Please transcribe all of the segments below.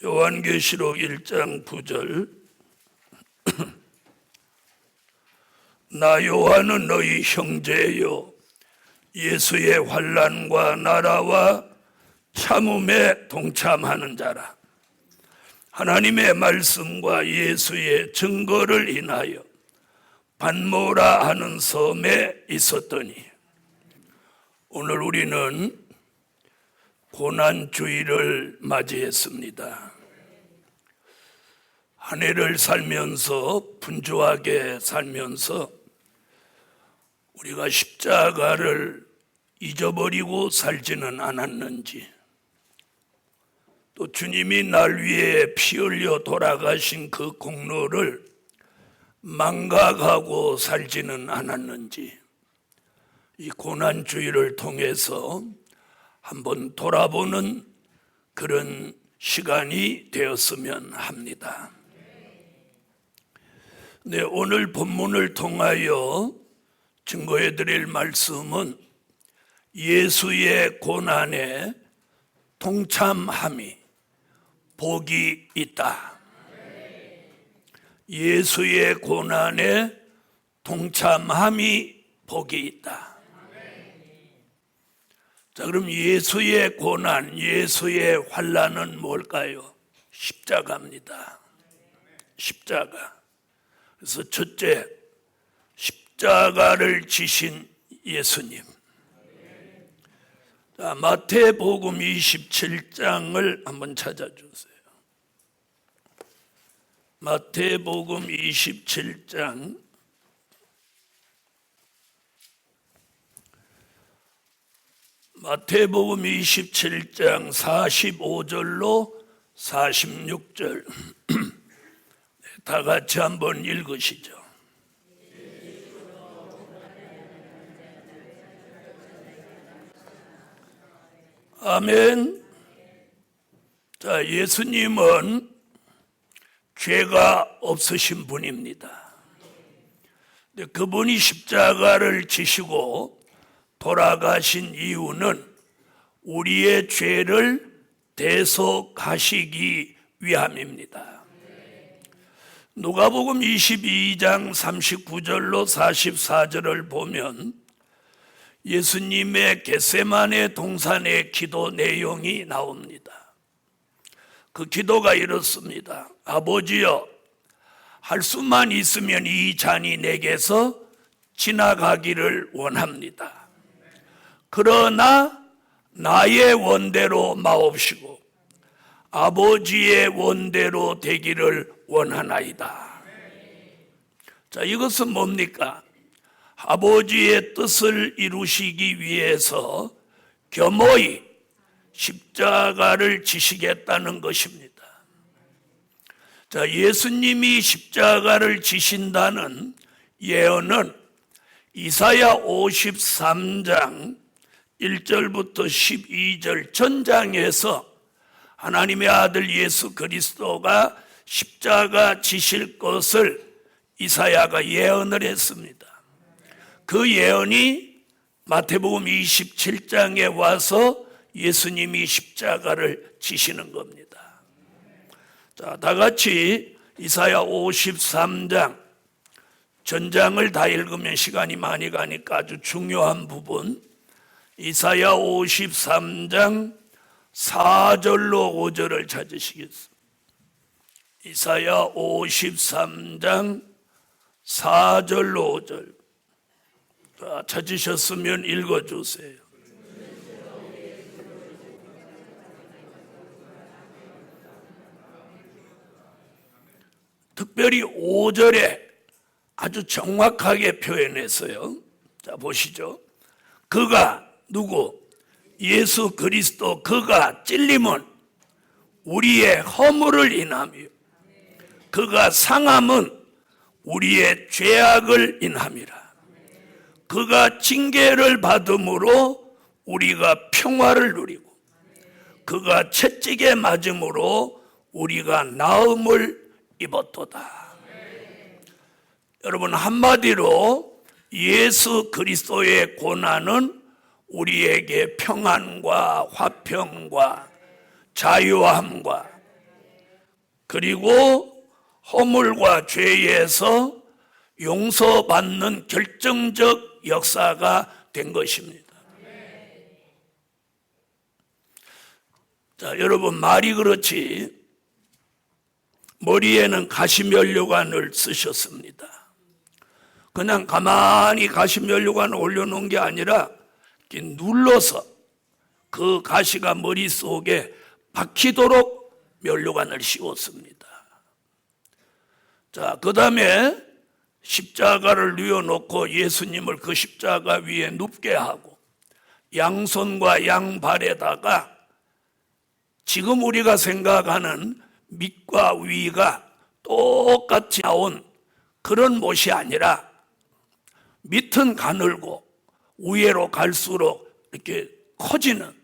요한계시록 1장 9절 나 요한은 너희 형제요 예수의 환난과 나라와 참음에 동참하는 자라. 하나님의 말씀과 예수의 증거를 인하여 반모라 하는 섬에 있었더니, 오늘 우리는 고난주일을 맞이했습니다. 한 해를 살면서, 분주하게 살면서 우리가 십자가를 잊어버리고 살지는 않았는지, 또 주님이 날 위해 피 흘려 돌아가신 그 공로를 망각하고 살지는 않았는지, 이 고난주일을 통해서 한번 돌아보는 그런 시간이 되었으면 합니다. 네, 오늘 본문을 통하여 증거해 드릴 말씀은 예수의 고난에 동참함이 복이 있다. 예수의 고난에 동참함이 복이 있다. 자, 그럼 예수의 고난, 예수의 환난은 뭘까요? 십자가입니다. 십자가. 그래서 첫째, 십자가를 지신 예수님. 자, 마태복음 27장을 한번 찾아주세요. 마태복음 27장 마태복음 27장 45절로 46절 다 같이 한번 읽으시죠. 아멘. 자, 예수님은 죄가 없으신 분입니다. 근데 그분이 십자가를 지시고 돌아가신 이유는 우리의 죄를 대속하시기 위함입니다. 누가복음 22장 39절로 44절을 보면 예수님의 겟세마네 동산의 기도 내용이 나옵니다. 그 기도가 이렇습니다. 아버지여, 할 수만 있으면 이 잔이 내게서 지나가기를 원합니다. 그러나 나의 원대로 마옵시고 아버지의 원대로 되기를 원하나이다. 자, 이것은 뭡니까? 아버지의 뜻을 이루시기 위해서 겸허히 십자가를 지시겠다는 것입니다. 자, 예수님이 십자가를 지신다는 예언은 이사야 53장 1절부터 12절 전장에서 하나님의 아들 예수 그리스도가 십자가 지실 것을 이사야가 예언을 했습니다. 그 예언이 마태복음 27장에 와서 예수님이 십자가를 지시는 겁니다. 자, 다 같이 이사야 53장 전장을 다 읽으면 시간이 많이 가니까 아주 중요한 부분, 이사야 53장 4절로 5절을 찾으시겠습니다. 이사야 53장 4절로 5절. 자, 찾으셨으면 읽어주세요. 특별히 5절에 아주 정확하게 표현했어요. 자, 보시죠. 그가 누구? 예수 그리스도, 그가 찔림은 우리의 허물을 인하며 그가 상함은 우리의 죄악을 인함이라. 그가 징계를 받음으로 우리가 평화를 누리고 그가 채찍에 맞음으로 우리가 나음을 입었도다. 여러분, 한마디로 예수 그리스도의 고난은 우리에게 평안과 화평과 자유함과 그리고 허물과 죄에서 용서받는 결정적 역사가 된 것입니다. 자, 여러분, 말이 그렇지 머리에는 가시면류관을 쓰셨습니다. 그냥 가만히 가시면류관을 올려놓은 게 아니라 이렇게 눌러서 그 가시가 머릿속에 박히도록 면류관을 씌웠습니다. 자, 그 다음에 십자가를 뉘어놓고 예수님을 그 십자가 위에 눕게 하고 양손과 양발에다가 지금 우리가 생각하는 밑과 위가 똑같이 나온 그런 못이 아니라 밑은 가늘고 위로 갈수록 이렇게 커지는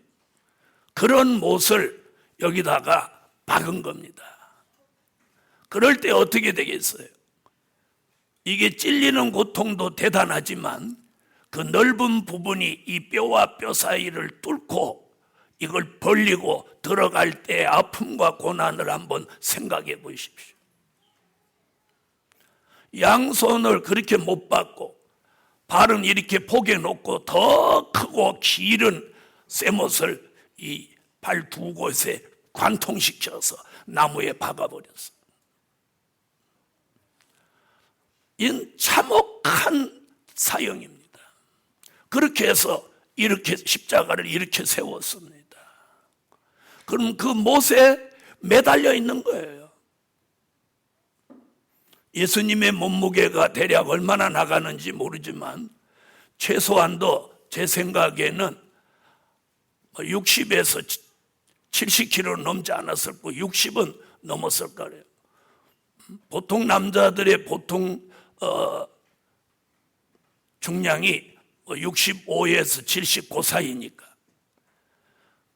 그런 못을 여기다가 박은 겁니다. 그럴 때 어떻게 되겠어요? 이게 찔리는 고통도 대단하지만 그 넓은 부분이 이 뼈와 뼈 사이를 뚫고 이걸 벌리고 들어갈 때의 아픔과 고난을 한번 생각해 보십시오. 양손을 그렇게 못 받고 발은 이렇게 포개 놓고 더 크고 길은 쇠못을 이 발 두 곳에 관통시켜서 나무에 박아버렸어. 이는 참혹한 사형입니다. 그렇게 해서 이렇게 십자가를 이렇게 세웠습니다. 그럼 그 못에 매달려 있는 거예요. 예수님의 몸무게가 대략 얼마나 나가는지 모르지만 최소한도 제 생각에는 60에서 70kg 넘지 않았을 거고 60은 넘었을 거예요. 보통 남자들의 보통 중량이 65에서 70 그 사이니까.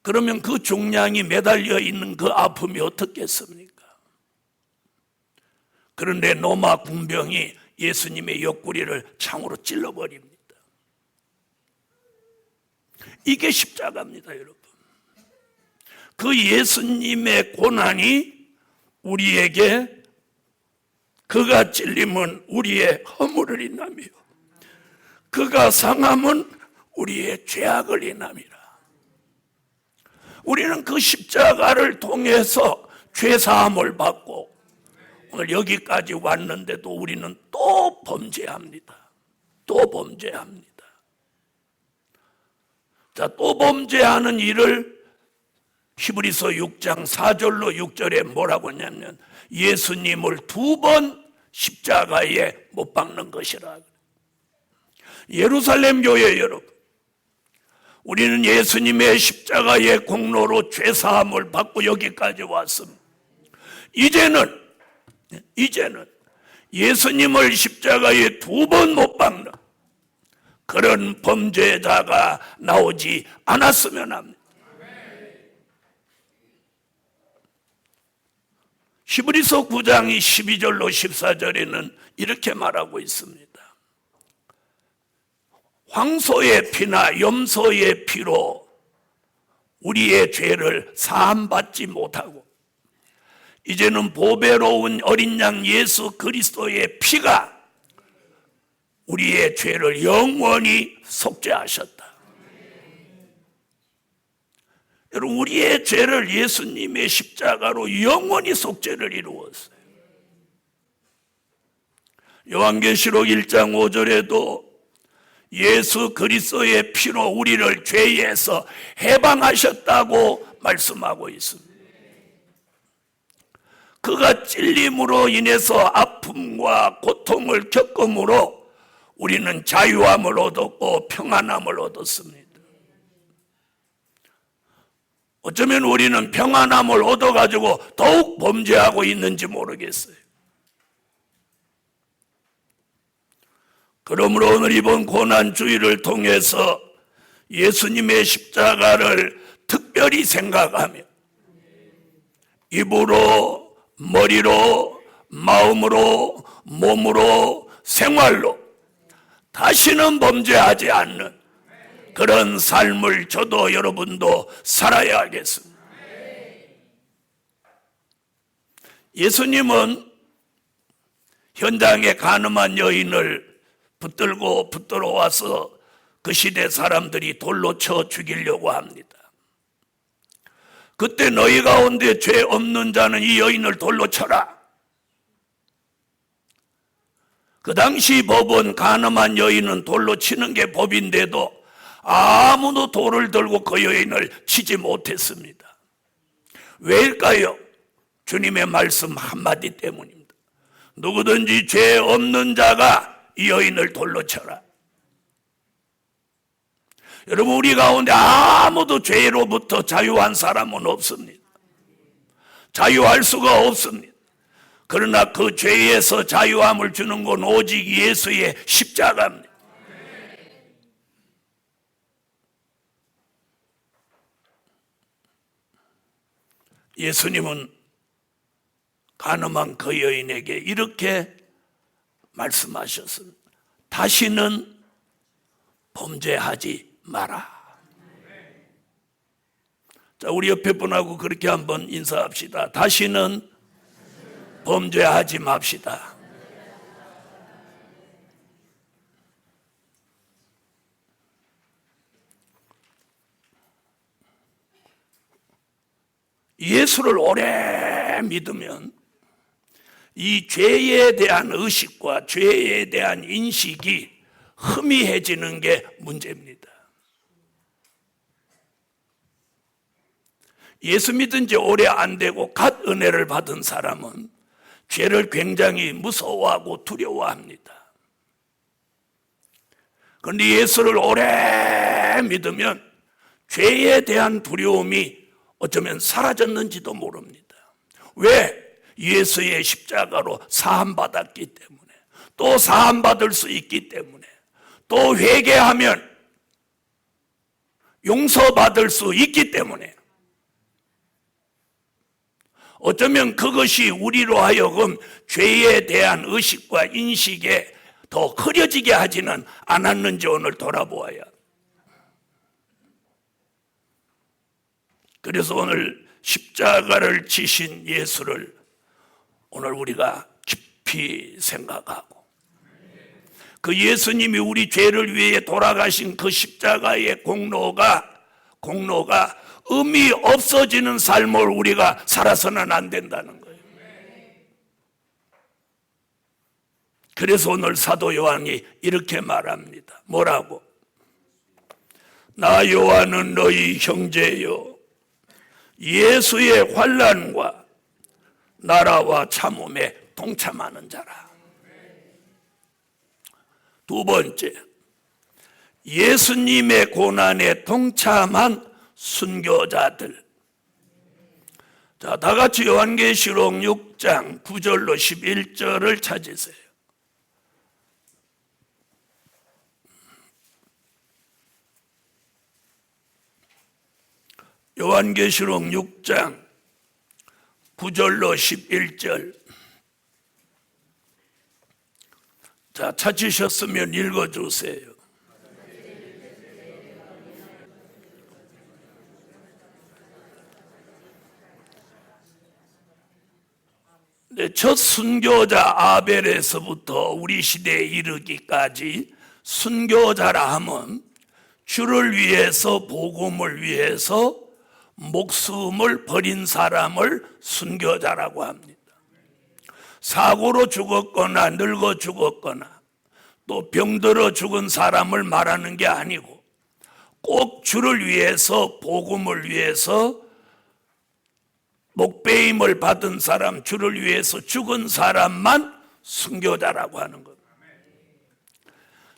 그러면 그 중량이 매달려 있는 그 아픔이 어떻겠습니까? 그런데 로마 군병이 예수님의 옆구리를 창으로 찔러버립니다. 이게 십자가입니다, 여러분. 그 예수님의 고난이 우리에게 그가 찔림은 우리의 허물을 인하며 그가 상함은 우리의 죄악을 인함이라. 우리는 그 십자가를 통해서 죄사함을 받고 오늘 여기까지 왔는데도 우리는 또 범죄합니다. 또 범죄합니다. 자, 또 범죄하는 일을 히브리서 6장 4절로 6절에 뭐라고 하냐면 예수님을 2번 십자가에 못 박는 것이라. 예루살렘 교회 여러분, 우리는 예수님의 십자가의 공로로 죄사함을 받고 여기까지 왔습니다. 이제는 예수님을 십자가에 2번 못 박는 그런 범죄자가 나오지 않았으면 합니다. 히브리서 9장이 12절로 14절에는 이렇게 말하고 있습니다. 황소의 피나 염소의 피로 우리의 죄를 사함받지 못하고 이제는 보배로운 어린 양 예수 그리스도의 피가 우리의 죄를 영원히 속죄하셨다. 여러분, 우리의 죄를 예수님의 십자가로 영원히 속죄를 이루었어요. 요한계시록 1장 5절에도 예수 그리스도의 피로 우리를 죄에서 해방하셨다고 말씀하고 있습니다. 그가 찔림으로 인해서 아픔과 고통을 겪음으로 우리는 자유함을 얻었고 평안함을 얻었습니다. 어쩌면 우리는 평안함을 얻어가지고 더욱 범죄하고 있는지 모르겠어요. 그러므로 오늘 이번 고난주의를 통해서 예수님의 십자가를 특별히 생각하며 입으로, 머리로, 마음으로, 몸으로, 생활로 다시는 범죄하지 않는 그런 삶을 저도 여러분도 살아야 하겠습니다. 예수님은 현장에 가늠한 여인을 붙들어 와서 그 시대 사람들이 돌로 쳐 죽이려고 합니다. 그때 너희 가운데 죄 없는 자는 이 여인을 돌로 쳐라. 그 당시 법은 가늠한 여인은 돌로 치는 게 법인데도 아무도 돌을 들고 그 여인을 치지 못했습니다. 왜일까요? 주님의 말씀 한마디 때문입니다. 누구든지 죄 없는 자가 이 여인을 돌로 쳐라. 여러분, 우리 가운데 아무도 죄로부터 자유한 사람은 없습니다. 자유할 수가 없습니다. 그러나 그 죄에서 자유함을 주는 건 오직 예수의 십자가입니다. 예수님은 가늠한 그 여인에게 이렇게 말씀하셨습니다. 다시는 범죄하지 마라. 자, 우리 옆에 분하고 그렇게 한번 인사합시다. 다시는 범죄하지 맙시다. 예수를 오래 믿으면 이 죄에 대한 의식과 죄에 대한 인식이 희미해지는 게 문제입니다. 예수 믿은 지 오래 안 되고 갓 은혜를 받은 사람은 죄를 굉장히 무서워하고 두려워합니다. 그런데 예수를 오래 믿으면 죄에 대한 두려움이 어쩌면 사라졌는지도 모릅니다. 왜? 예수의 십자가로 사함받았기 때문에, 또 사함받을 수 있기 때문에, 또 회개하면 용서받을 수 있기 때문에, 어쩌면 그것이 우리로 하여금 죄에 대한 의식과 인식에 더 흐려지게 하지는 않았는지 오늘 돌아보아야. 그래서 오늘 십자가를 지신 예수를 오늘 우리가 깊이 생각하고, 그 예수님이 우리 죄를 위해 돌아가신 그 십자가의 공로가 의미 없어지는 삶을 우리가 살아서는 안 된다는 거예요. 그래서 오늘 사도 요한이 이렇게 말합니다. 뭐라고? 나 요한은 너희 형제요, 예수의 환난과 나라와 참음에 동참하는 자라. 두 번째, 예수님의 고난에 동참한 순교자들. 자, 다 같이 요한계시록 6장 9절로 11절을 찾으세요. 요한계시록 6장 9절로 11절. 자, 찾으셨으면 읽어주세요. 첫 순교자 아벨에서부터 우리 시대에 이르기까지 순교자라 하면 주를 위해서, 복음을 위해서 목숨을 버린 사람을 순교자라고 합니다. 사고로 죽었거나 늙어 죽었거나 또 병들어 죽은 사람을 말하는 게 아니고, 꼭 주를 위해서, 복음을 위해서 목배임을 받은 사람, 주를 위해서 죽은 사람만 순교자라고 하는 겁니다.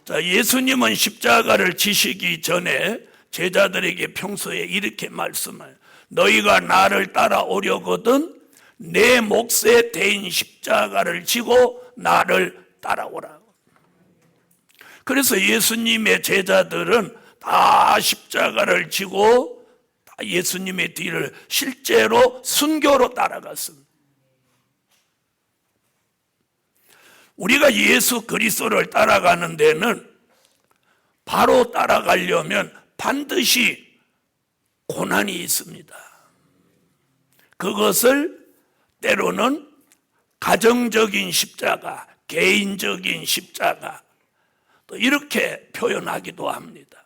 자, 예수님은 십자가를 지시기 전에 제자들에게 평소에 이렇게 말씀해요. 너희가 나를 따라오려거든 내 몫에 대인 십자가를 지고 나를 따라오라. 그래서 예수님의 제자들은 다 십자가를 지고 예수님의 뒤를 실제로 순교로 따라갔습니다. 우리가 예수 그리스도를 따라가는 데는, 바로 따라가려면 반드시 고난이 있습니다. 그것을 때로는 가정적인 십자가, 개인적인 십자가, 또 이렇게 표현하기도 합니다.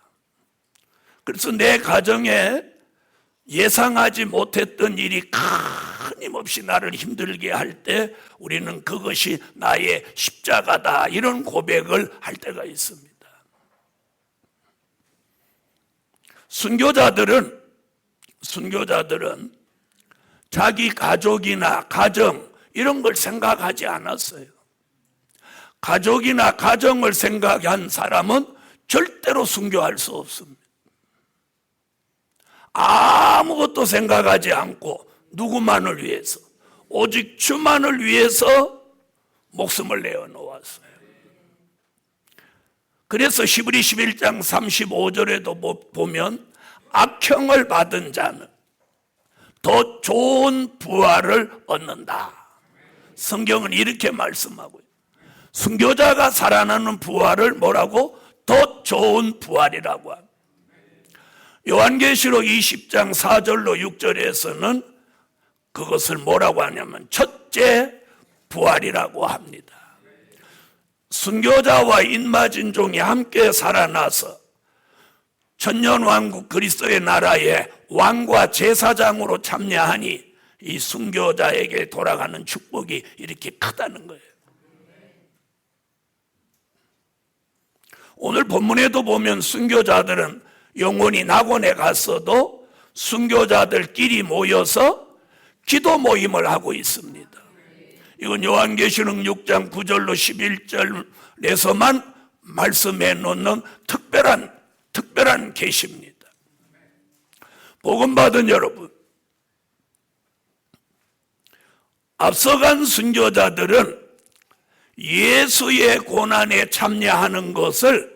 그래서 내 가정에 예상하지 못했던 일이 끊임없이 나를 힘들게 할 때 우리는 그것이 나의 십자가다, 이런 고백을 할 때가 있습니다. 순교자들은 자기 가족이나 가정 이런 걸 생각하지 않았어요. 가족이나 가정을 생각한 사람은 절대로 순교할 수 없습니다. 아무것도 생각하지 않고 누구만을 위해서, 오직 주만을 위해서 목숨을 내어놓았어요. 그래서 히브리 11장 35절에도 보면 악형을 받은 자는 더 좋은 부활을 얻는다. 성경은 이렇게 말씀하고요. 순교자가 살아나는 부활을 뭐라고? 더 좋은 부활이라고 합니다. 요한계시록 20장 4절로 6절에서는 그것을 뭐라고 하냐면 첫째 부활이라고 합니다. 순교자와 인마진종이 함께 살아나서 천년왕국 그리스도의 나라의 왕과 제사장으로 참여하니 이 순교자에게 돌아가는 축복이 이렇게 크다는 거예요. 오늘 본문에도 보면 순교자들은 영원히 낙원에 갔어도 순교자들끼리 모여서 기도 모임을 하고 있습니다. 이건 요한계시록 6장 9절로 11절에서만 말씀해 놓는 특별한 계시입니다. 복음받은 여러분, 앞서간 순교자들은 예수의 고난에 참여하는 것을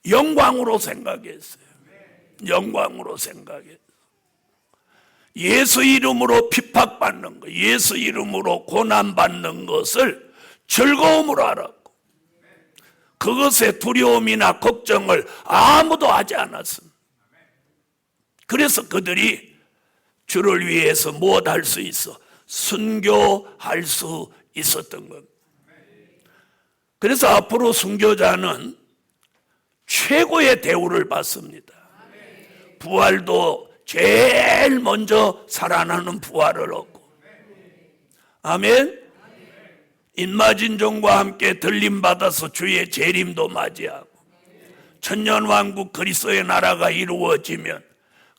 영광으로 생각했어요. 영광으로 생각했어요. 예수 이름으로 핍박받는 것, 예수 이름으로 고난받는 것을 즐거움으로 알았고 그것에 두려움이나 걱정을 아무도 하지 않았습니다. 그래서 그들이 주를 위해서 무엇할 수 있어? 순교할 수 있었던 겁니다. 그래서 앞으로 순교자는 최고의 대우를 받습니다. 부활도 제일 먼저 살아나는 부활을 얻고, 아멘. 인마진종과 함께 들림받아서 주의 재림도 맞이하고, 천년왕국 그리스도의 나라가 이루어지면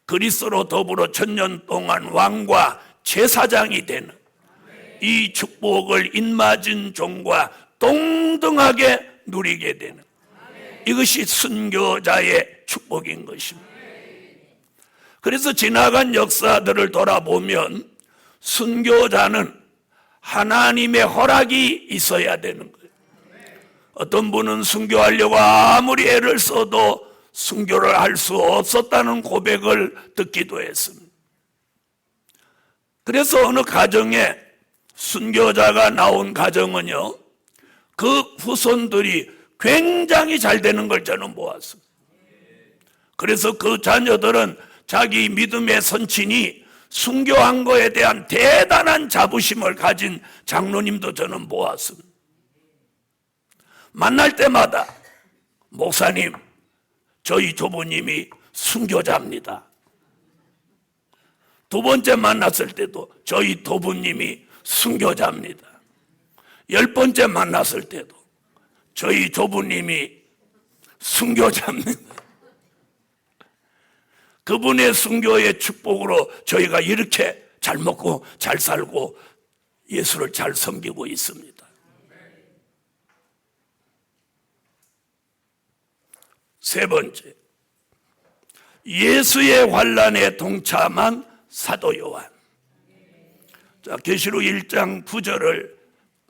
그리스도로 더불어 천년 동안 왕과 제사장이 되는 이 축복을 인마진종과 동등하게 누리게 되는, 이것이 순교자의 축복인 것입니다. 그래서 지나간 역사들을 돌아보면 순교자는 하나님의 허락이 있어야 되는 거예요. 어떤 분은 순교하려고 아무리 애를 써도 순교를 할 수 없었다는 고백을 듣기도 했습니다. 그래서 어느 가정에 순교자가 나온 가정은요, 그 후손들이 굉장히 잘 되는 걸 저는 보았습니다. 그래서 그 자녀들은 자기 믿음의 선친이 순교한 거에 대한 대단한 자부심을 가진 장로님도 저는 보았습니다. 만날 때마다 목사님, 저희 조부님이 순교자입니다. 두 번째 만났을 때도 저희 도부님이 순교자입니다. 10번째 만났을 때도 저희 조부님이 순교자입니다. 그분의 순교의 축복으로 저희가 이렇게 잘 먹고 잘 살고 예수를 잘 섬기고 있습니다. 세 번째, 예수의 환난에 동참한 사도 요한. 자, 계시록 1장 9절을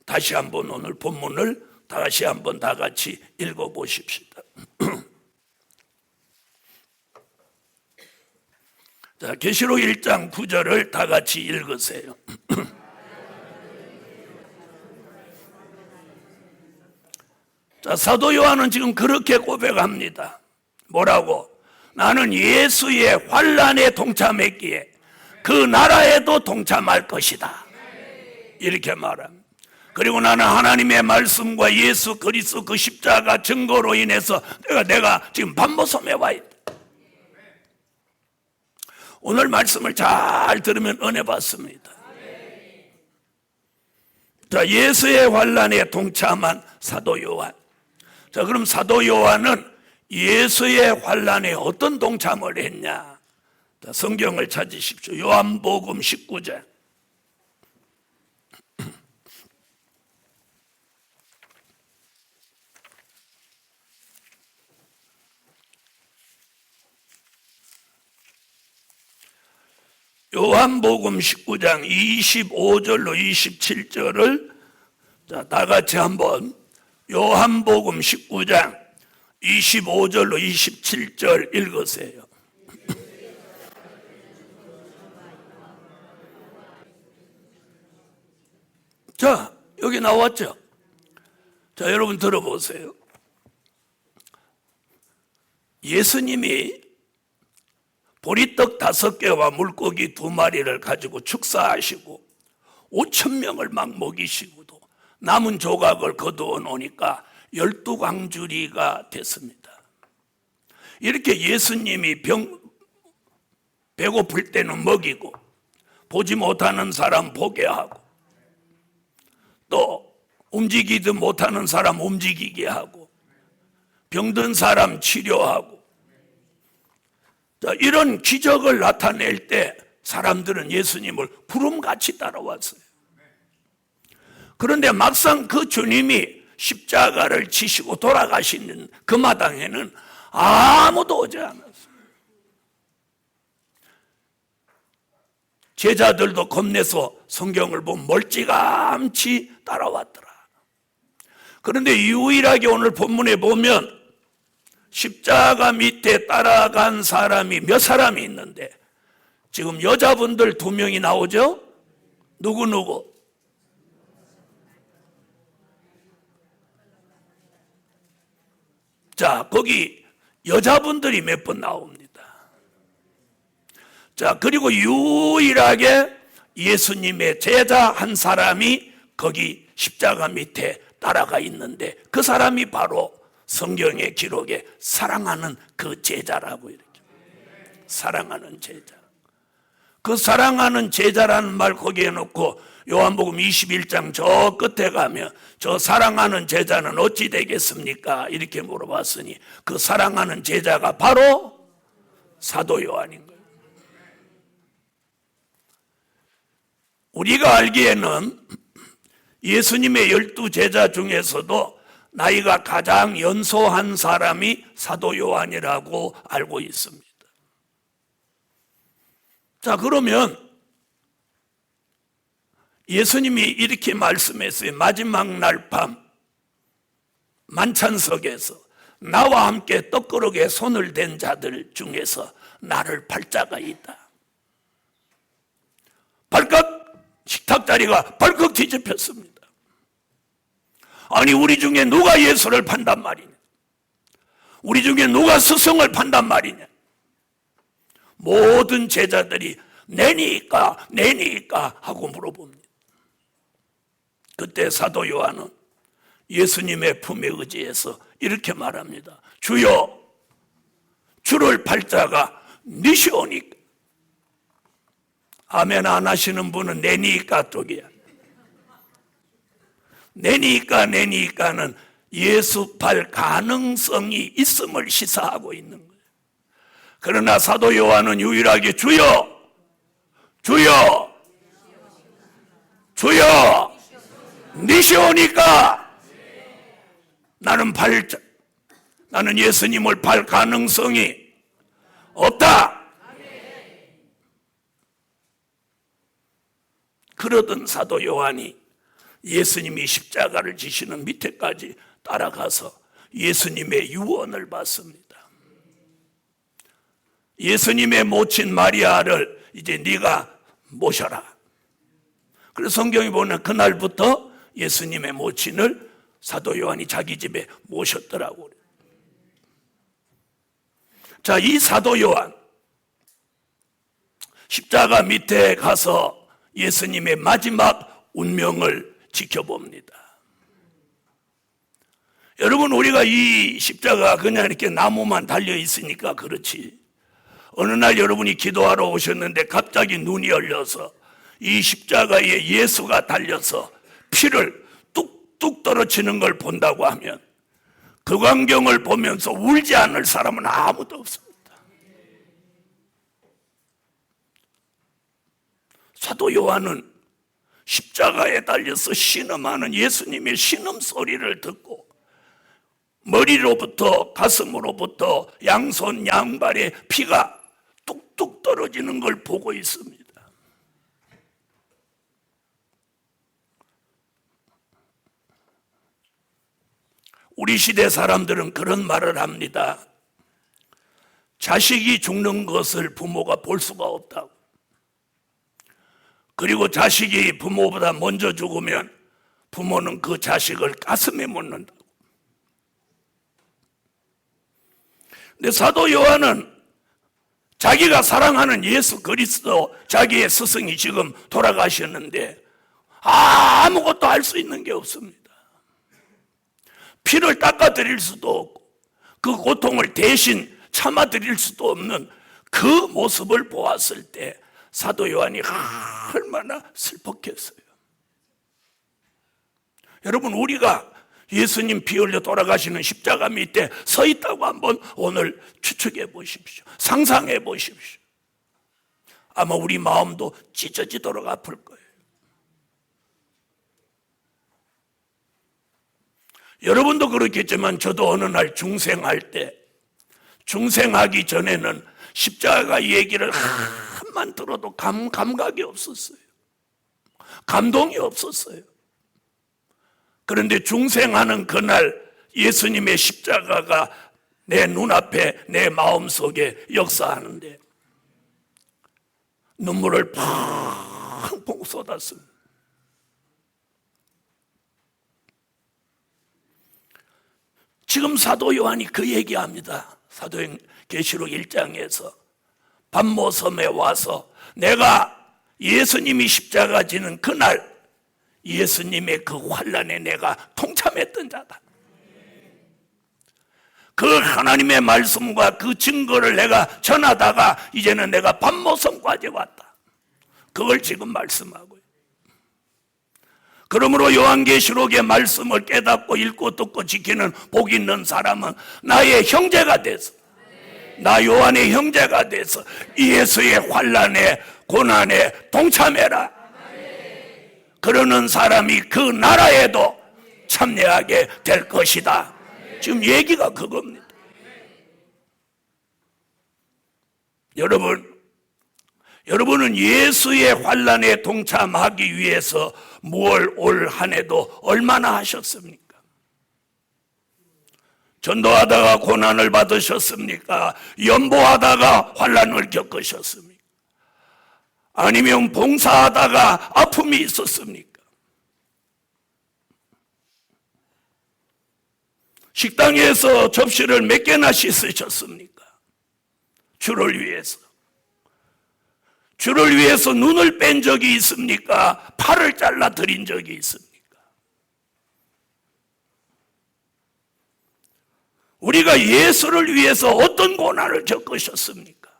다시 한번, 오늘 본문을 다시 한번 다 같이 읽어보십시다. 자, 계시록 1장 9절을 다 같이 읽으세요. 자, 사도 요한은 지금 그렇게 고백합니다. 뭐라고? 나는 예수의 환난에 동참했기에 그 나라에도 동참할 것이다. 이렇게 말합니다. 그리고 나는 하나님의 말씀과 예수 그리스도 그 십자가 증거로 인해서 내가 지금 반모섬에 와 있다. 오늘 말씀을 잘 들으면 은혜 받습니다. 자, 예수의 환난에 동참한 사도 요한. 자, 그럼 사도 요한은 예수의 환난에 어떤 동참을 했냐? 자, 성경을 찾으십시오. 요한복음 19장. 요한복음 19장 25절로 27절을 다 같이 한번 요한복음 19장 25절로 27절 읽으세요. 자, 여기 나왔죠? 자, 여러분 들어보세요. 예수님이 보리떡 5개와 물고기 2마리를 가지고 축사하시고 5,000명을 막 먹이시고도 남은 조각을 거두어 놓으니까 12광주리가 됐습니다. 이렇게 예수님이 배고플 때는 먹이고 보지 못하는 사람 보게 하고 또 움직이지 못하는 사람 움직이게 하고 병든 사람 치료하고, 자, 이런 기적을 나타낼 때 사람들은 예수님을 구름같이 따라왔어요. 그런데 막상 그 주님이 십자가를 지시고 돌아가시는 그 마당에는 아무도 오지 않았어요. 제자들도 겁내서 성경을 보면 멀찌감치 따라왔더라. 그런데 유일하게 오늘 본문에 보면 십자가 밑에 따라간 사람이 몇 사람이 있는데 지금 여자분들 2명이 나오죠? 누구? 자, 거기 여자분들이 몇 번 나옵니다. 자, 그리고 유일하게 예수님의 제자 한 사람이 거기 십자가 밑에 따라가 있는데 그 사람이 바로 성경의 기록에 사랑하는 그 제자라고 이렇게. 사랑하는 제자. 그 사랑하는 제자라는 말 거기에 놓고 요한복음 21장 저 끝에 가면 저 사랑하는 제자는 어찌 되겠습니까? 이렇게 물어봤으니 그 사랑하는 제자가 바로 사도 요한인 거예요. 우리가 알기에는 예수님의 12제자 중에서도 나이가 가장 연소한 사람이 사도 요한이라고 알고 있습니다. 자, 그러면 예수님이 이렇게 말씀했어요. 마지막 날 밤 만찬석에서 나와 함께 떡그릇에 손을 댄 자들 중에서 나를 팔 자가 있다. 발칵 식탁 자리가 벌컥 뒤집혔습니다. 아니, 우리 중에 누가 예수를 판단 말이냐? 우리 중에 누가 스승을 판단 말이냐? 모든 제자들이 내니까 하고 물어봅니다. 그때 사도 요한은 예수님의 품에 의지해서 이렇게 말합니다. 주여, 주를 팔 자가 니시오니까. 아멘 안 하시는 분은 내니까 쪽이야. 내니까는 예수 팔 가능성이 있음을 시사하고 있는 거예요. 그러나 사도 요한은 유일하게 주여 니시오니까 나는 예수님을 팔 가능성이 없다. 그러던 사도 요한이 예수님이 십자가를 지시는 밑에까지 따라가서 예수님의 유언을 받습니다. 예수님의 모친 마리아를 이제 네가 모셔라. 그래서 성경에 보면 그날부터 예수님의 모친을 사도 요한이 자기 집에 모셨더라고요. 자, 이 사도 요한 십자가 밑에 가서 예수님의 마지막 운명을 지켜봅니다. 여러분, 우리가 이 십자가 그냥 이렇게 나무만 달려 있으니까 그렇지, 어느 날 여러분이 기도하러 오셨는데 갑자기 눈이 열려서 이 십자가에 예수가 달려서 피를 뚝뚝 떨어지는 걸 본다고 하면 그 광경을 보면서 울지 않을 사람은 아무도 없습니다. 사도 요한은 십자가에 달려서 신음하는 예수님의 신음소리를 듣고 머리로부터 가슴으로부터 양손 양발에 피가 뚝뚝 떨어지는 걸 보고 있습니다. 우리 시대 사람들은 그런 말을 합니다. 자식이 죽는 것을 부모가 볼 수가 없다고. 그리고 자식이 부모보다 먼저 죽으면 부모는 그 자식을 가슴에 묻는다고. 근데 사도 요한은 자기가 사랑하는 예수 그리스도, 자기의 스승이 지금 돌아가셨는데 아무것도 할 수 있는 게 없습니다. 피를 닦아드릴 수도 없고 그 고통을 대신 참아드릴 수도 없는 그 모습을 보았을 때 사도 요한이 얼마나 슬펐겠어요. 여러분, 우리가 예수님 피 흘려 돌아가시는 십자가 밑에 서 있다고 한번 오늘 추측해 보십시오. 상상해 보십시오. 아마 우리 마음도 찢어지도록 아플 거예요. 여러분도 그렇겠지만 저도 어느 날 중생할 때, 중생하기 전에는 십자가 얘기를 한만 들어도 감각이 없었어요. 감동이 없었어요. 그런데 중생하는 그날 예수님의 십자가가 내 눈앞에, 내 마음속에 역사하는데 눈물을 펑펑 쏟았습니다. 지금 사도 요한이 그 얘기합니다. 사도행계시록 1장에서 반모섬에 와서 내가 예수님이 십자가 지는 그날 예수님의 그 환난에 내가 동참했던 자다. 그 하나님의 말씀과 그 증거를 내가 전하다가 이제는 내가 반모섬까지 왔다. 그걸 지금 말씀하고요. 그러므로 요한계시록의 말씀을 깨닫고 읽고 듣고 지키는 복 있는 사람은 나의 형제가 돼서, 나 요한의 형제가 돼서 예수의 환난에 고난에 동참해라. 그러는 사람이 그 나라에도 참여하게 될 것이다. 지금 얘기가 그겁니다. 여러분은 예수의 환난에 동참하기 위해서 뭘 올 한 해도 얼마나 하셨습니까? 전도하다가 고난을 받으셨습니까? 연보하다가 환난을 겪으셨습니까? 아니면 봉사하다가 아픔이 있었습니까? 식당에서 접시를 몇 개나 씻으셨습니까? 주를 위해서. 주를 위해서 눈을 뺀 적이 있습니까? 팔을 잘라 드린 적이 있습니까? 우리가 예수를 위해서 어떤 고난을 겪으셨습니까?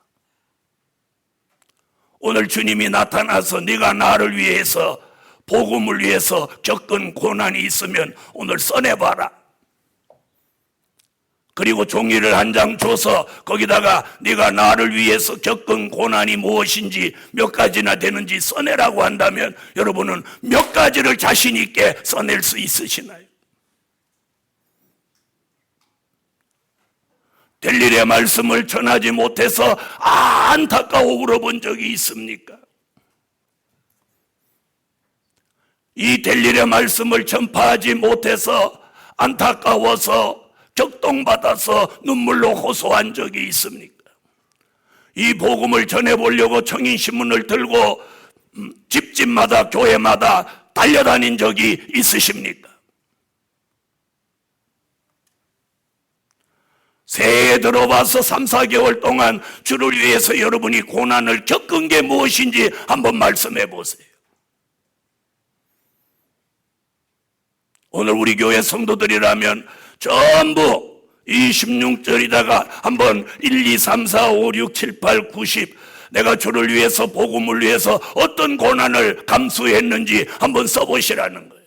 오늘 주님이 나타나서 네가 나를 위해서, 복음을 위해서 겪은 고난이 있으면 오늘 써내봐라. 그리고 종이를 한 장 줘서 거기다가 네가 나를 위해서 겪은 고난이 무엇인지 몇 가지나 되는지 써내라고 한다면 여러분은 몇 가지를 자신 있게 써낼 수 있으시나요? 될 일의 말씀을 전하지 못해서 안타까워 울어본 적이 있습니까? 이 될 일의 말씀을 전파하지 못해서 안타까워서 격동받아서 눈물로 호소한 적이 있습니까? 이 복음을 전해보려고 청인신문을 들고 집집마다 교회마다 달려다닌 적이 있으십니까? 새해에 들어와서 3, 4개월 동안 주를 위해서 여러분이 고난을 겪은 게 무엇인지 한번 말씀해 보세요. 오늘 우리 교회 성도들이라면 전부 이 16절에다가 한번 1, 2, 3, 4, 5, 6, 7, 8, 9, 10 내가 주를 위해서 복음을 위해서 어떤 고난을 감수했는지 한번 써보시라는 거예요.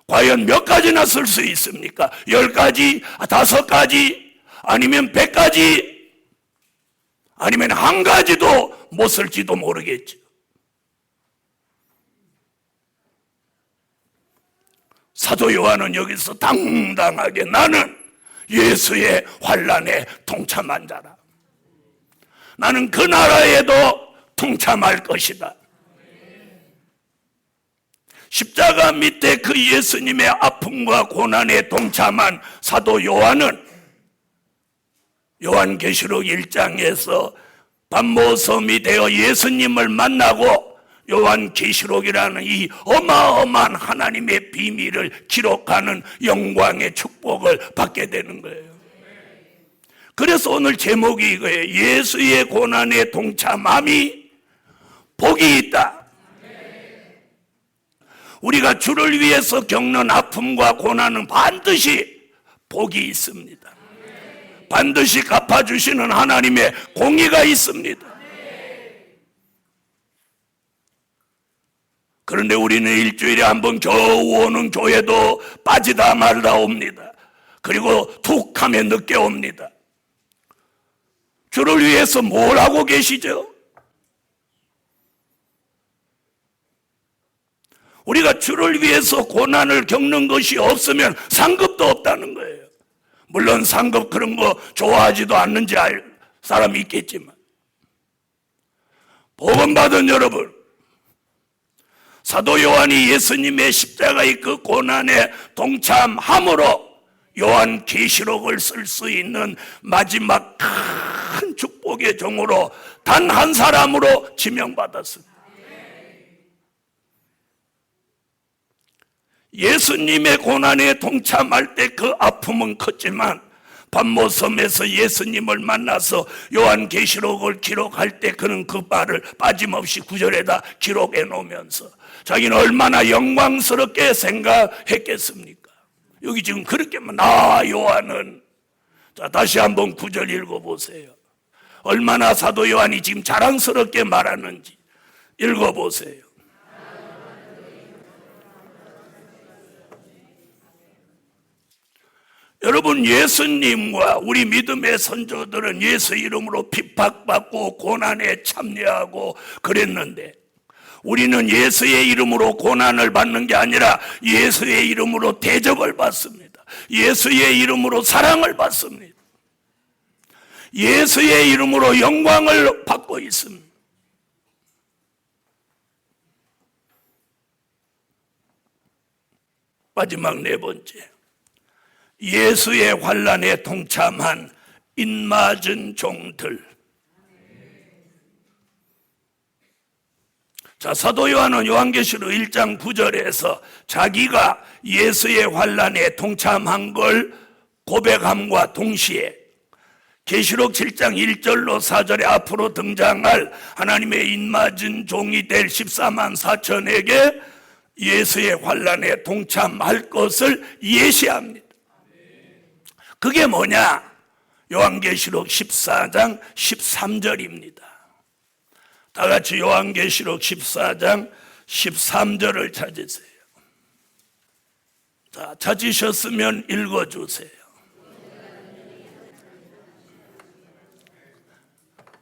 과연 몇 가지나 쓸 수 있습니까? 10가지, 5가지, 아니면 100가지, 아니면 한 가지도 못 쓸지도 모르겠죠. 사도 요한은 여기서 당당하게 나는 예수의 환난에 동참한 자라. 나는 그 나라에도 동참할 것이다. 십자가 밑에 그 예수님의 아픔과 고난에 동참한 사도 요한은 요한계시록 1장에서 반모섬이 되어 예수님을 만나고 요한계시록이라는 이 어마어마한 하나님의 비밀을 기록하는 영광의 축복을 받게 되는 거예요. 그래서 오늘 제목이 이거예요. 예수의 고난에 동참함이 복이 있다. 우리가 주를 위해서 겪는 아픔과 고난은 반드시 복이 있습니다. 반드시 갚아주시는 하나님의 공의가 있습니다. 그런데 우리는 일주일에 한 번 겨우 오는 교회도 빠지다 말다 옵니다. 그리고 툭 하면 늦게 옵니다. 주를 위해서 뭘 하고 계시죠? 우리가 주를 위해서 고난을 겪는 것이 없으면 상급도 없다는 거예요. 물론 상급 그런 거 좋아하지도 않는지 알 사람이 있겠지만, 복음 받은 여러분, 사도 요한이 예수님의 십자가의 그 고난에 동참함으로 요한계시록을 쓸 수 있는 마지막 큰 축복의 종으로 단 한 사람으로 지명받았습니다. 예수님의 고난에 동참할 때 그 아픔은 컸지만 반모섬에서 예수님을 만나서 요한계시록을 기록할 때 그는 그 말을 빠짐없이 9절에다 기록해 놓으면서 자기는 얼마나 영광스럽게 생각했겠습니까? 여기 지금 그렇게만 나 요한은, 자 다시 한번 9절 읽어보세요. 얼마나 사도 요한이 지금 자랑스럽게 말하는지 읽어보세요. 여러분, 예수님과 우리 믿음의 선조들은 예수 이름으로 핍박받고 고난에 참여하고 그랬는데, 우리는 예수의 이름으로 고난을 받는 게 아니라 예수의 이름으로 대접을 받습니다. 예수의 이름으로 사랑을 받습니다. 예수의 이름으로 영광을 받고 있습니다. 마지막 네 번째, 예수의 환난에 동참한 인맞은 종들. 자, 사도 요한은 요한계시록 1장 9절에서 자기가 예수의 환난에 동참한 걸 고백함과 동시에 계시록 7장 1절로 4절에 앞으로 등장할 하나님의 인맞은 종이 될 14만 4천에게 예수의 환난에 동참할 것을 예시합니다. 그게 뭐냐? 요한계시록 14장 13절입니다. 다 같이 요한계시록 14장 13절을 찾으세요. 자, 찾으셨으면 읽어주세요.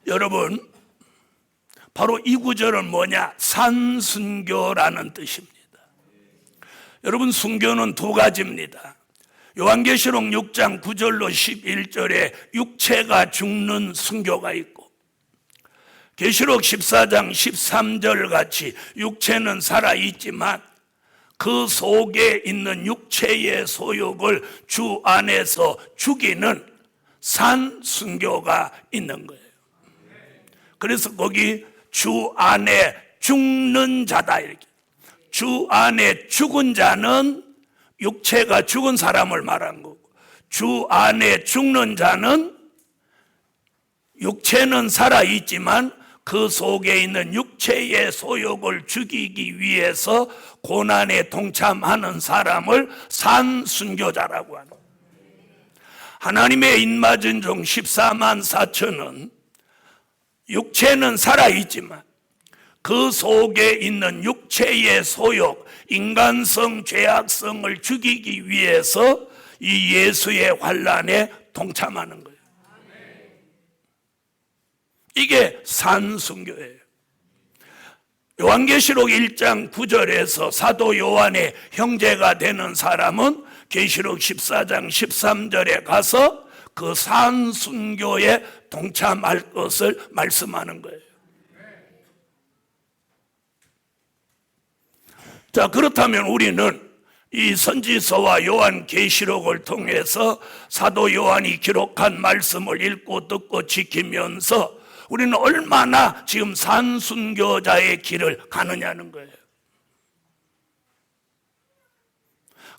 여러분, 바로 이 구절은 뭐냐? 산순교라는 뜻입니다. 여러분, 순교는 두 가지입니다. 요한계시록 6장 9절로 11절에 육체가 죽는 순교가 있고, 계시록 14장 13절 같이 육체는 살아있지만 그 속에 있는 육체의 소욕을 주 안에서 죽이는 산순교가 있는 거예요. 그래서 거기 주 안에 죽는 자다 이렇게. 주 안에 죽은 자는 육체가 죽은 사람을 말한 거고, 주 안에 죽는 자는 육체는 살아있지만 그 속에 있는 육체의 소욕을 죽이기 위해서 고난에 동참하는 사람을 산순교자라고 하는 거예요. 하나님의 인맞은 종 14만 4천은 육체는 살아있지만 그 속에 있는 육체의 소욕, 인간성, 죄악성을 죽이기 위해서 이 예수의 환난에 동참하는 거예요. 이게 산순교예요. 요한계시록 1장 9절에서 사도 요한의 형제가 되는 사람은 계시록 14장 13절에 가서 그 산순교에 동참할 것을 말씀하는 거예요. 자, 그렇다면 우리는 이 선지서와 요한계시록을 통해서 사도 요한이 기록한 말씀을 읽고 듣고 지키면서 우리는 얼마나 지금 산순교자의 길을 가느냐는 거예요.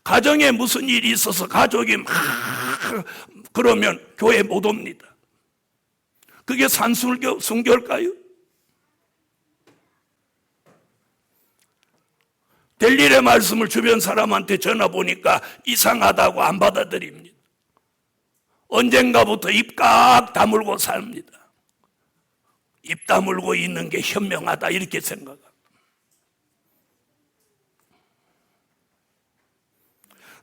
가정에 무슨 일이 있어서 가족이 막 그러면 교회 못 옵니다. 그게 산순교일까요? 될 일의 말씀을 주변 사람한테 전화 보니까 이상하다고 안 받아들입니다. 언젠가부터 입 깍 다물고 삽니다. 입 다물고 있는 게 현명하다 이렇게 생각합니다.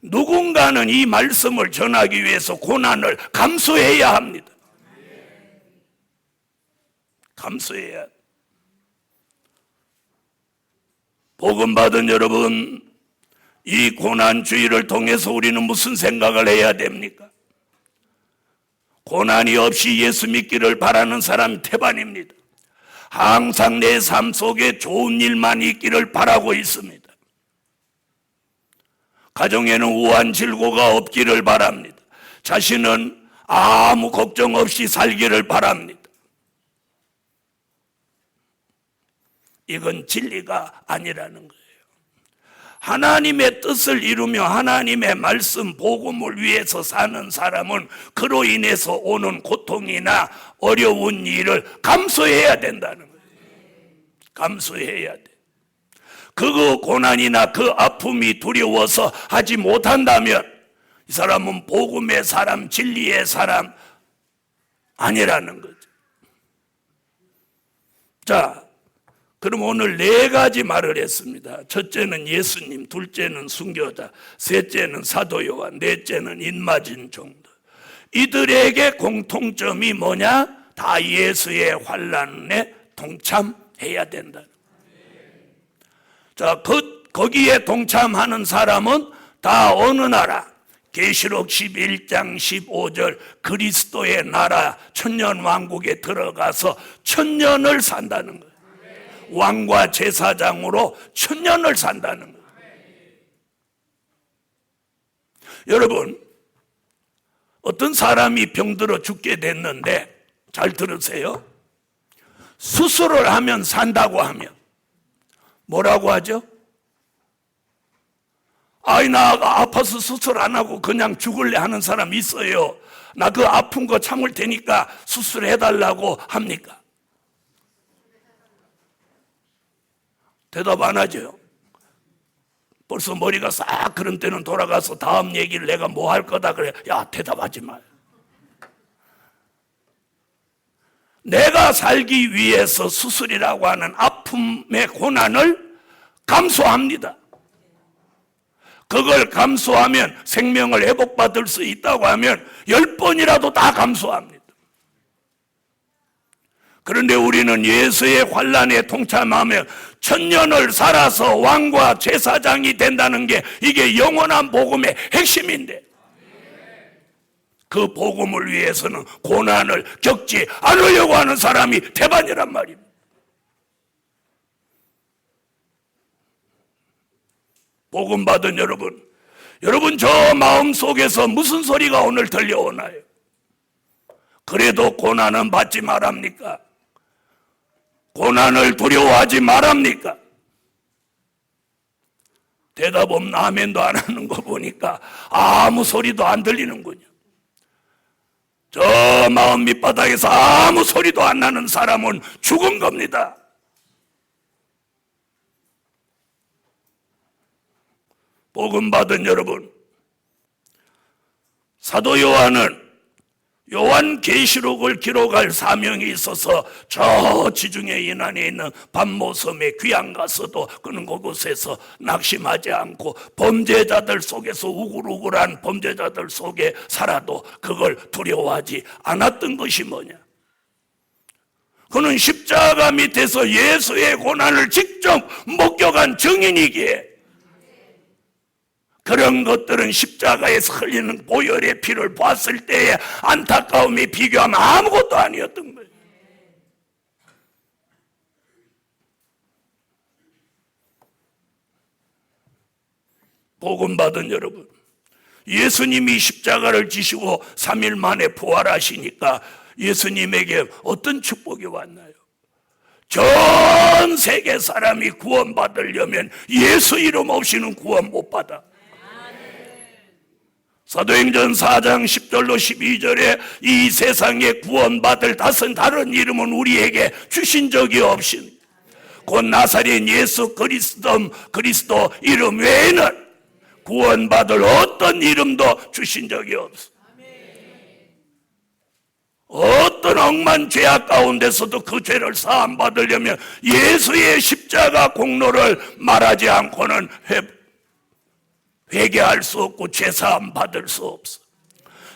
누군가는 이 말씀을 전하기 위해서 고난을 감수해야 합니다. 감수해야 합니다. 복음 받은 여러분, 이 고난주의를 통해서 우리는 무슨 생각을 해야 됩니까? 고난이 없이 예수 믿기를 바라는 사람이 태반입니다. 항상 내 삶 속에 좋은 일만 있기를 바라고 있습니다. 가정에는 우한 질고가 없기를 바랍니다. 자신은 아무 걱정 없이 살기를 바랍니다. 이건 진리가 아니라는 거예요. 하나님의 뜻을 이루며 하나님의 말씀 복음을 위해서 사는 사람은 그로 인해서 오는 고통이나 어려운 일을 감수해야 된다는 거예요. 감수해야 돼. 그 고난이나 그 아픔이 두려워서 하지 못한다면 이 사람은 복음의 사람, 진리의 사람 아니라는 거죠. 자, 그럼 오늘 4가지 말을 했습니다. 첫째는 예수님, 둘째는 순교자, 셋째는 사도 요한, 넷째는 인맞은 종들. 이들에게 공통점이 뭐냐? 다 예수의 환난에 동참해야 된다. 자, 거기에 동참하는 사람은 다 어느 나라? 계시록 11장 15절 그리스도의 나라 천년왕국에 들어가서 천년을 산다는 거예요. 왕과 제사장으로 천년을 산다는 거예요. 여러분, 어떤 사람이 병들어 죽게 됐는데 잘 들으세요. 수술을 하면 산다고 하면 뭐라고 하죠? 아이, 나 아파서 수술 안 하고 그냥 죽을래 하는 사람 있어요. 나 그 아픈 거 참을 테니까 수술해달라고 합니까? 대답 안 하죠. 벌써 머리가 싹 그런 때는 돌아가서 다음 얘기를 내가 뭐 할 거다 그래. 야, 대답하지 마. 내가 살기 위해서 수술이라고 하는 아픔의 고난을 감수합니다. 그걸 감수하면 생명을 회복받을 수 있다고 하면 10번이라도 다 감수합니다. 그런데 우리는 예수의 환난에 동참하며 천년을 살아서 왕과 제사장이 된다는 게 이게 영원한 복음의 핵심인데 그 복음을 위해서는 고난을 겪지 않으려고 하는 사람이 태반이란 말입니다. 복음 받은 여러분 저 마음속에서 무슨 소리가 오늘 들려오나요? 그래도 고난은 받지 말합니까? 고난을 두려워하지 말합니까? 대답 없는 아멘도 안 하는 거 보니까 아무 소리도 안 들리는군요. 저 마음 밑바닥에서 아무 소리도 안 나는 사람은 죽은 겁니다. 복음 받은 여러분, 사도 요한은 요한계시록을 기록할 사명이 있어서 저 지중해 인안에 있는 반모섬에 귀양 가서도 그는 그곳에서 낙심하지 않고 범죄자들 속에서 우글우글한 범죄자들 속에 살아도 그걸 두려워하지 않았던 것이 뭐냐? 그는 십자가 밑에서 예수의 고난을 직접 목격한 증인이기에 그런 것들은 십자가에서 흘리는 보혈의 피를 봤을 때의 안타까움이 비교하면 아무것도 아니었던 거예요. 복음 받은 여러분, 예수님이 십자가를 지시고 3일 만에 부활하시니까 예수님에게 어떤 축복이 왔나요? 전 세계 사람이 구원받으려면 예수 이름 없이는 구원 못 받아. 사도행전 4장 10절로 12절에 이 세상에 구원받을 다른 이름은 우리에게 주신 적이 없신 곧 나사렛 예수 그리스도 이름 외에는 구원받을 어떤 이름도 주신 적이 없어. 어떤 억만 죄악 가운데서도 그 죄를 사함 받으려면 예수의 십자가 공로를 말하지 않고는 회개할 수 없고 죄사함 받을 수 없어.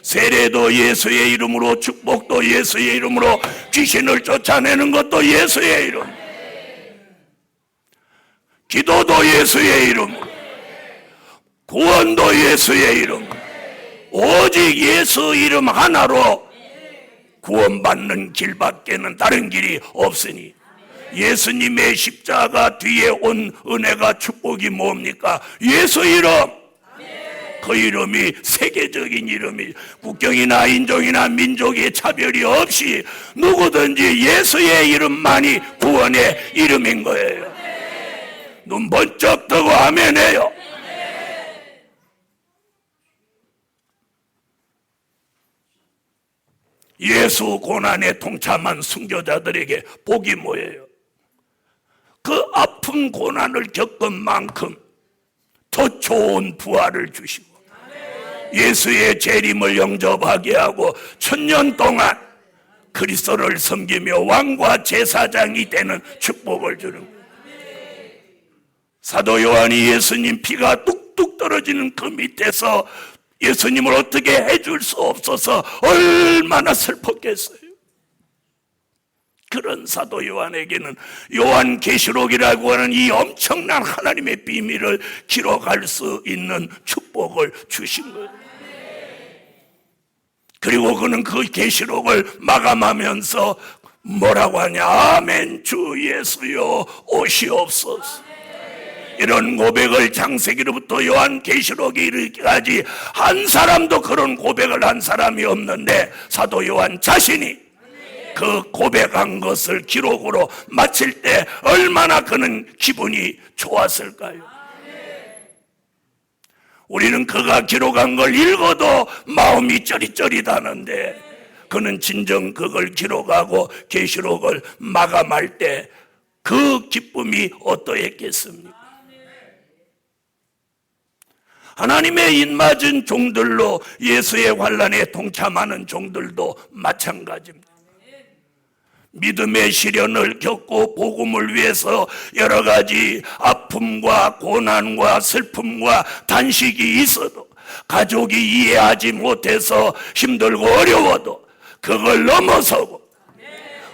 세례도 예수의 이름으로, 축복도 예수의 이름으로, 귀신을 쫓아내는 것도 예수의 이름, 기도도 예수의 이름, 구원도 예수의 이름, 오직 예수 이름 하나로 구원받는 길밖에는 다른 길이 없으니 예수님의 십자가 뒤에 온 은혜가 축복이 뭡니까? 예수 이름. 그 이름이 세계적인 이름이 국경이나 인종이나 민족의 차별이 없이 누구든지 예수의 이름만이 구원의 이름인 거예요. 눈 번쩍 뜨고 아멘해요. 예수 고난에 동참한 순교자들에게 복이 뭐예요? 그 아픈 고난을 겪은 만큼 더 좋은 부활을 주시고 예수의 재림을 영접하게 하고 1000년 동안 그리스도를 섬기며 왕과 제사장이 되는 축복을 주는 거예요. 사도 요한이 예수님 피가 뚝뚝 떨어지는 그 밑에서 예수님을 어떻게 해줄 수 없어서 얼마나 슬펐겠어요. 그런 사도 요한에게는 요한계시록이라고 하는 이 엄청난 하나님의 비밀을 기록할 수 있는 축복을 주신 거예요. 그리고 그는 그 계시록을 마감하면서 뭐라고 하냐? 아멘, 주 예수여 오시옵소서. 이런 고백을 창세기로부터 요한계시록에 이르기까지 한 사람도 그런 고백을 한 사람이 없는데 사도 요한 자신이 그 고백한 것을 기록으로 마칠 때 얼마나 그는 기분이 좋았을까요? 우리는 그가 기록한 걸 읽어도 마음이 쩌릿쩌릿하는데 그는 진정 그걸 기록하고 계시록을 마감할 때 그 기쁨이 어떠했겠습니까? 하나님의 입맞은 종들로 예수의 환난에 동참하는 종들도 마찬가지입니다. 믿음의 시련을 겪고 복음을 위해서 여러 가지 아픔과 고난과 슬픔과 단식이 있어도 가족이 이해하지 못해서 힘들고 어려워도 그걸 넘어서고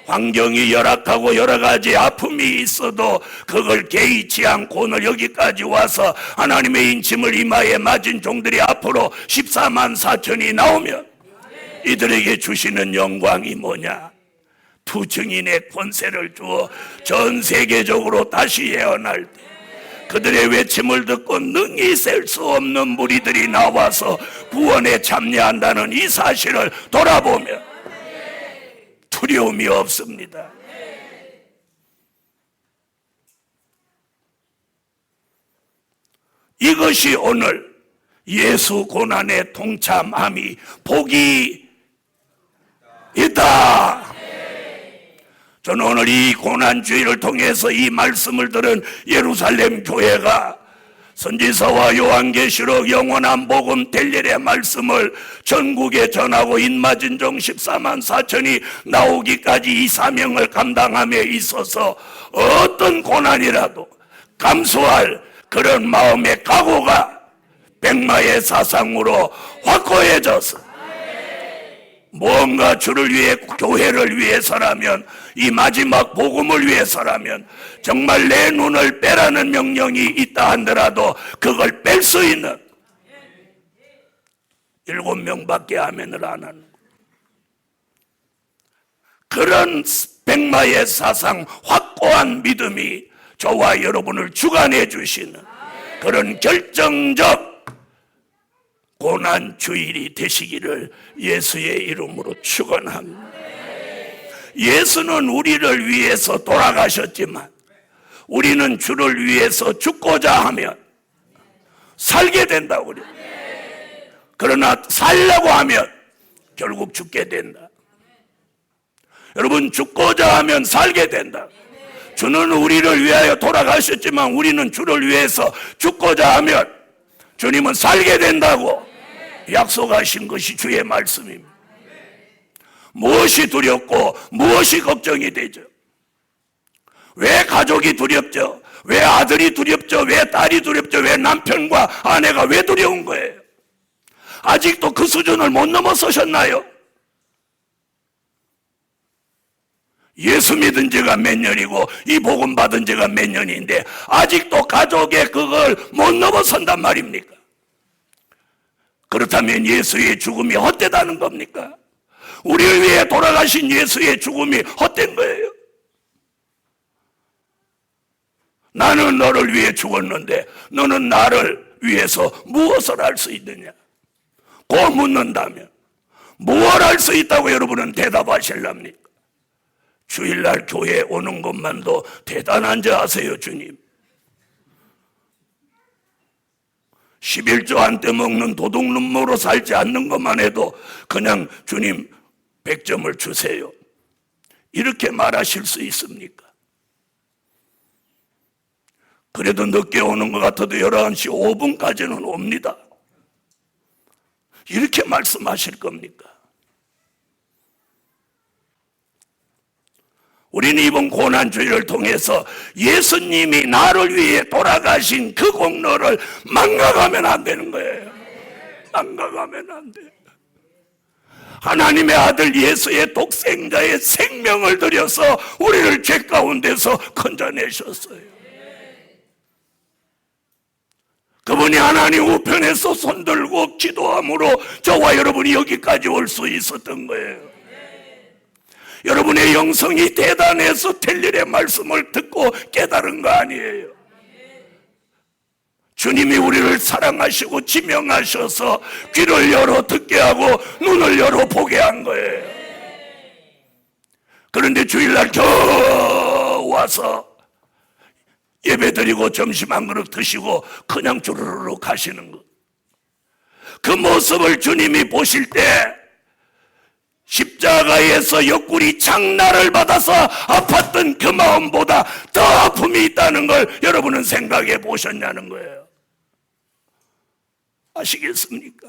환경이 열악하고 여러 가지 아픔이 있어도 그걸 개의치 않고 오늘 여기까지 와서 하나님의 인침을 이마에 맞은 종들이 앞으로 14만 4천이 나오면 이들에게 주시는 영광이 뭐냐? 두 증인의 권세를 주어 전 세계적으로 다시 예언할 때 그들의 외침을 듣고 능히 셀 수 없는 무리들이 나와서 구원에 참여한다는 이 사실을 돌아보면 두려움이 없습니다. 이것이 오늘 예수 고난에 동참함이 복이 있다. 저는 오늘 이 고난주의를 통해서 이 말씀을 들은 예루살렘 교회가 선지서와 요한계시록 영원한 복음 델일의 말씀을 전국에 전하고 인마진종 14만 4천이 나오기까지 이 사명을 감당함에 있어서 어떤 고난이라도 감수할 그런 마음의 각오가 백마의 사상으로 확고해져서 무언가 주를 위해, 교회를 위해서라면, 이 마지막 복음을 위해서라면 정말 내 눈을 빼라는 명령이 있다 한더라도 그걸 뺄 수 있는 7명밖에 아멘을 안 하는 그런 백마의 사상 확고한 믿음이 저와 여러분을 주관해 주시는 그런 결정적 고난 주일이 되시기를 예수의 이름으로 축원합니다. 예수는 우리를 위해서 돌아가셨지만 우리는 주를 위해서 죽고자 하면 살게 된다고 그래요. 그러나 살려고 하면 결국 죽게 된다. 여러분, 죽고자 하면 살게 된다. 주는 우리를 위하여 돌아가셨지만 우리는 주를 위해서 죽고자 하면 주님은 살게 된다고 약속하신 것이 주의 말씀입니다. 무엇이 두렵고 무엇이 걱정이 되죠? 왜 가족이 두렵죠? 왜 아들이 두렵죠? 왜 딸이 두렵죠? 왜 남편과 아내가 왜 두려운 거예요? 아직도 그 수준을 못 넘어서셨나요? 예수 믿은 지가 몇 년이고 이 복음 받은 지가 몇 년인데 아직도 가족의 그걸 못 넘어선단 말입니까? 그렇다면 예수의 죽음이 헛되다는 겁니까? 우리를 위해 돌아가신 예수의 죽음이 헛된 거예요. 나는 너를 위해 죽었는데 너는 나를 위해서 무엇을 할 수 있느냐? 고 묻는다면 무엇을 할 수 있다고 여러분은 대답하실랍니까? 주일날 교회에 오는 것만도 대단한 줄 아세요, 주님? 11조 안 떼먹는 도둑놈으로 살지 않는 것만 해도 그냥 주님 100점을 주세요. 이렇게 말하실 수 있습니까? 그래도 늦게 오는 것 같아도 11시 5분까지는 옵니다. 이렇게 말씀하실 겁니까? 우리는 이번 고난주일을 통해서 예수님이 나를 위해 돌아가신 그 공로를 망각하면 안 되는 거예요. 망각하면 안 돼요. 하나님의 아들 예수의 독생자의 생명을 들여서 우리를 죄 가운데서 건져내셨어요. 그분이 하나님 우편에서 손들고 기도함으로 저와 여러분이 여기까지 올 수 있었던 거예요. 여러분의 영성이 대단해서 텔일의 말씀을 듣고 깨달은 거 아니에요. 주님이 우리를 사랑하시고 지명하셔서 귀를 열어 듣게 하고 눈을 열어 보게 한 거예요. 그런데 주일날 겨우 와서 예배드리고 점심 한 그릇 드시고 그냥 주르르 가시는 것. 그 모습을 주님이 보실 때 십자가에서 옆구리 장난을 받아서 아팠던 그 마음보다 더 아픔이 있다는 걸 여러분은 생각해 보셨냐는 거예요. 아시겠습니까?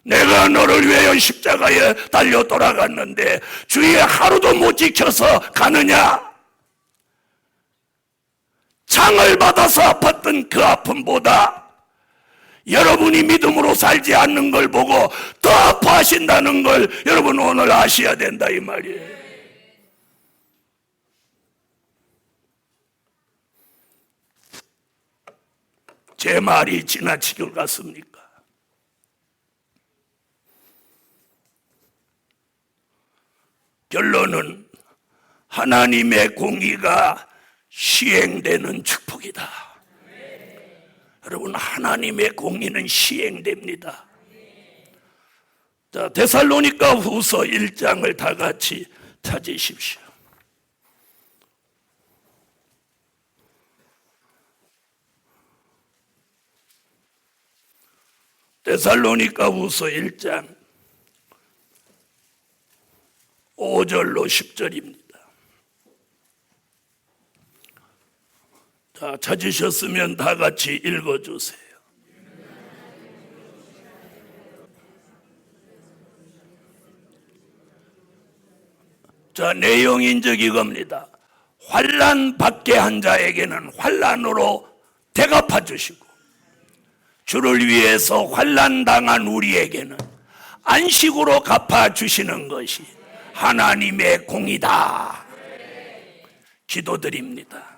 내가 너를 위하여 십자가에 달려 돌아갔는데 주의 하루도 못 지켜서 가느냐? 창을 받아서 아팠던 그 아픔보다 여러분이 믿음으로 살지 않는 걸 보고 더 아파하신다는 걸 여러분 오늘 아셔야 된다 이 말이에요. 제 말이 지나치길 같습니까? 결론은 하나님의 공의가 시행되는 축복이다. 여러분, 하나님의 공의는 시행됩니다. 자, 데살로니가 후서 1장을 다 같이 찾으십시오. 데살로니가 후서 1장 5절로 10절입니다. 자, 찾으셨으면 다 같이 읽어주세요. 자, 내용인 적 이겁니다. 환난 받게 한 자에게는 환난으로 대갚아 주시고, 주를 위해서 환난 당한 우리에게는 안식으로 갚아 주시는 것이 하나님의 공이다. 기도드립니다.